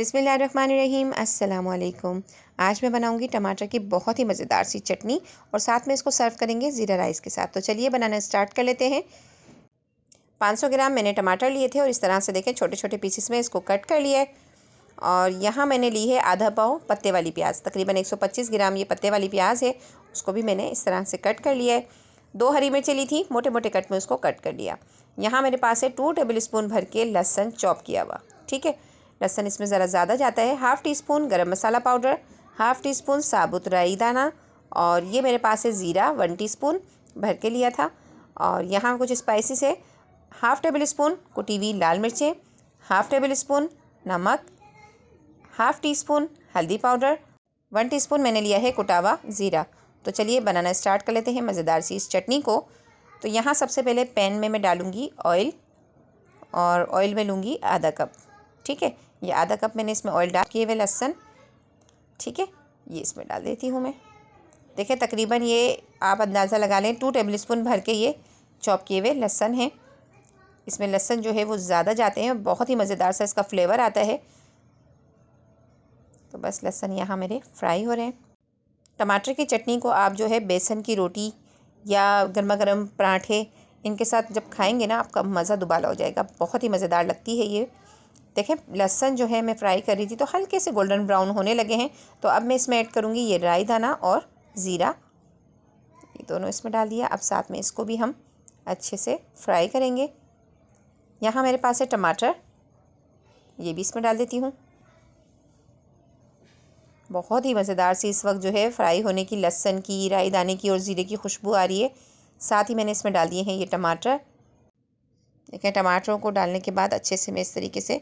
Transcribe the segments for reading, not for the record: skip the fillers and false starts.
बिस्मिल्लाहिर्रहमानिर्रहीम अस्सलामुअलैकुम। आज मैं बनाऊंगी टमाटर की बहुत ही मज़ेदार सी चटनी और साथ में इसको सर्व करेंगे ज़ीरा राइस के साथ। तो चलिए बनाना स्टार्ट कर लेते हैं। 500 ग्राम मैंने टमाटर लिए थे और इस तरह से देखें छोटे छोटे पीसेस में इसको कट कर लिया है। और यहाँ मैंने ली है आधा पाव पत्ते वाली प्याज, तकरीबन 125 ग्राम ये पत्ते वाली प्याज है, उसको भी मैंने इस तरह से कट कर लिया है। 2 हरी मिर्चें ली थी, मोटे मोटे कट में उसको कट कर लिया। यहाँ मेरे पास है 2 टेबल स्पून भर के लहसुन चॉप किया हुआ। ठीक है, लहसुन इसमें ज़रा ज़्यादा जाता है। 1/2 टीस्पून गरम मसाला पाउडर, 1/2 टीस्पून साबुत राई दाना, और ये मेरे पास है ज़ीरा 1 टीस्पून भर के लिया था। और यहाँ कुछ स्पाइसेस है, 1/2 टेबल स्पून कुटी हुई लाल मिर्चें, 1/2 टेबल स्पून नमक, 1/2 टीस्पून हल्दी पाउडर, 1 टीस्पून मैंने लिया है कुटा हुआ ज़ीरा। तो चलिए बनाना स्टार्ट कर लेते हैं मज़ेदार सी इस चटनी को। तो यहाँ सबसे पहले पैन में मैं डालूँगी ऑयल, और ऑयल में लूँगी आधा कप। ठीक है, ये आधा कप मैंने इसमें ऑयल डाल किए हुए लहसुन, ठीक है, ये इसमें डाल देती हूँ मैं। देखिए तकरीबन ये आप अंदाज़ा लगा लें 2 टेबल स्पून भर के ये चॉप किए हुए लहसुन हैं। इसमें लहसुन जो है वो ज़्यादा जाते हैं, बहुत ही मज़ेदार सा इसका फ्लेवर आता है। तो बस लहसुन यहाँ मेरे फ्राई हो रहे हैं। टमाटर की चटनी को आप जो है बेसन की रोटी या गर्मा गर्म पराठे इनके साथ जब खाएंगे ना, आपका मज़ा दुबाला हो जाएगा। बहुत ही मज़ेदार लगती है ये। देखें लहसुन जो है मैं फ्राई कर रही थी तो हल्के से गोल्डन ब्राउन होने लगे हैं। तो अब मैं इसमें ऐड करूँगी ये राई दाना और ज़ीरा, ये दोनों इसमें डाल दिया। अब साथ में इसको भी हम अच्छे से फ्राई करेंगे। यहाँ मेरे पास है टमाटर, ये भी इसमें डाल देती हूँ। बहुत ही मज़ेदार सी इस वक्त जो है फ्राई होने की लहसुन की, राई दाने की और ज़ीरे की खुशबू आ रही है। साथ ही मैंने इसमें डाल दिए हैं ये टमाटर। देखें टमाटरों को डालने के बाद अच्छे से मैं इस तरीके से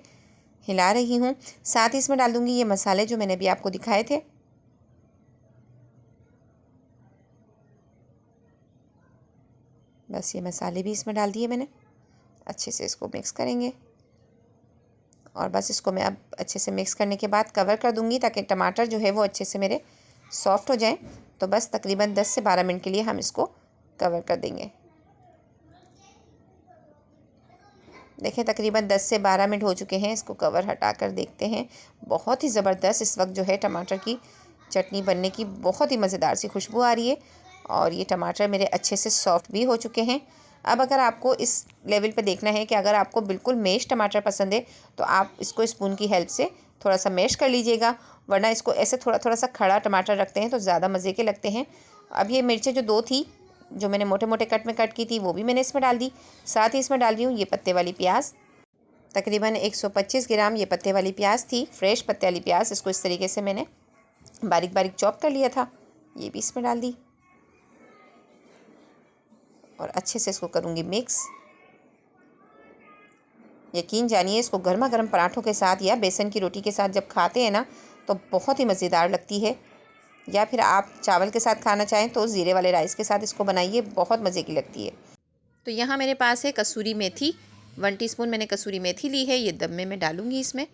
हिला रही हूँ। साथ ही इसमें डाल दूँगी ये मसाले जो मैंने अभी आपको दिखाए थे। बस ये मसाले भी इसमें डाल दिए मैंने। अच्छे से इसको मिक्स करेंगे और बस इसको मैं अब अच्छे से मिक्स करने के बाद कवर कर दूँगी ताकि टमाटर जो है वो अच्छे से मेरे सॉफ्ट हो जाएं। तो बस तकरीबन 10 से 12 मिनट के लिए हम इसको कवर कर देंगे। देखें तकरीबन 10 से 12 मिनट हो चुके हैं। इसको कवर हटा कर देखते हैं। बहुत ही ज़बरदस्त इस वक्त जो है टमाटर की चटनी बनने की बहुत ही मज़ेदार सी खुशबू आ रही है और ये टमाटर मेरे अच्छे से सॉफ्ट भी हो चुके हैं। अब अगर आपको इस लेवल पे देखना है कि अगर आपको बिल्कुल मैश टमाटर पसंद है तो आप इसको स्पून की हेल्प से थोड़ा सा मैश कर लीजिएगा, वरना इसको ऐसे थोड़ा थोड़ा सा खड़ा टमाटर रखते हैं तो ज़्यादा मज़े के लगते हैं। अब ये मिर्चें जो 2 थी जो मैंने मोटे मोटे कट में कट की थी वो भी मैंने इसमें डाल दी। साथ ही इसमें डाल रही हूँ ये पत्ते वाली प्याज, तकरीबन 125 ग्राम ये पत्ते वाली प्याज थी, फ्रेश पत्ते वाली प्याज। इसको इस तरीके से मैंने बारीक बारीक चॉप कर लिया था, ये भी इसमें डाल दी और अच्छे से इसको करूँगी मिक्स। यकीन जानिए इसको गर्मा गर्म पराठों के साथ या बेसन की रोटी के साथ जब खाते हैं ना तो बहुत ही मज़ेदार लगती है। या फिर आप चावल के साथ खाना चाहें तो ज़ीरे वाले राइस के साथ इसको बनाइए, बहुत मज़े की लगती है। तो यहाँ मेरे पास है कसूरी मेथी, 1 टीस्पून मैंने कसूरी मेथी ली है, ये दम में मैं डालूँगी इसमें।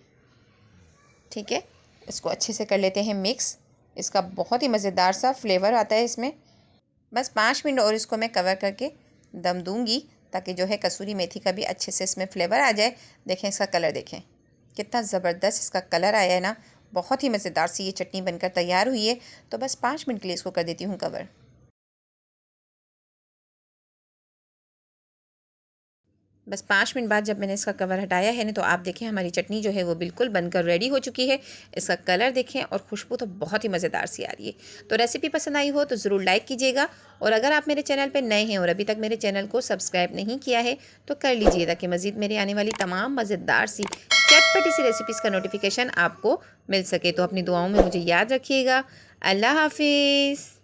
ठीक है, इसको अच्छे से कर लेते हैं मिक्स। इसका बहुत ही मज़ेदार सा फ्लेवर आता है इसमें। बस 5 मिनट और इसको मैं कवर करके दम दूँगी ताकि जो है कसूरी मेथी का भी अच्छे से इसमें फ्लेवर आ जाए। देखें इसका कलर, देखें कितना ज़बरदस्त इसका कलर आया है ना। बहुत ही मज़ेदार सी ये चटनी बनकर तैयार हुई है। तो बस 5 मिनट के लिए इसको कर देती हूँ कवर। बस 5 मिनट बाद जब मैंने इसका कवर हटाया है ना तो आप देखें हमारी चटनी जो है वो बिल्कुल बनकर रेडी हो चुकी है। इसका कलर देखें और खुशबू तो बहुत ही मज़ेदार सी आ रही है। तो रेसिपी पसंद आई हो तो ज़रूर लाइक कीजिएगा, और अगर आप मेरे चैनल पर नए हैं और अभी तक मेरे चैनल को सब्सक्राइब नहीं किया है तो कर लीजिए ताकि मज़ीद मेरे आने वाली तमाम मज़ेदार सी चटपटी सी रेसिपीज़ का नोटिफिकेशन आपको मिल सके। तो अपनी दुआओं में मुझे याद रखिएगा। अल्लाह हाफिज़।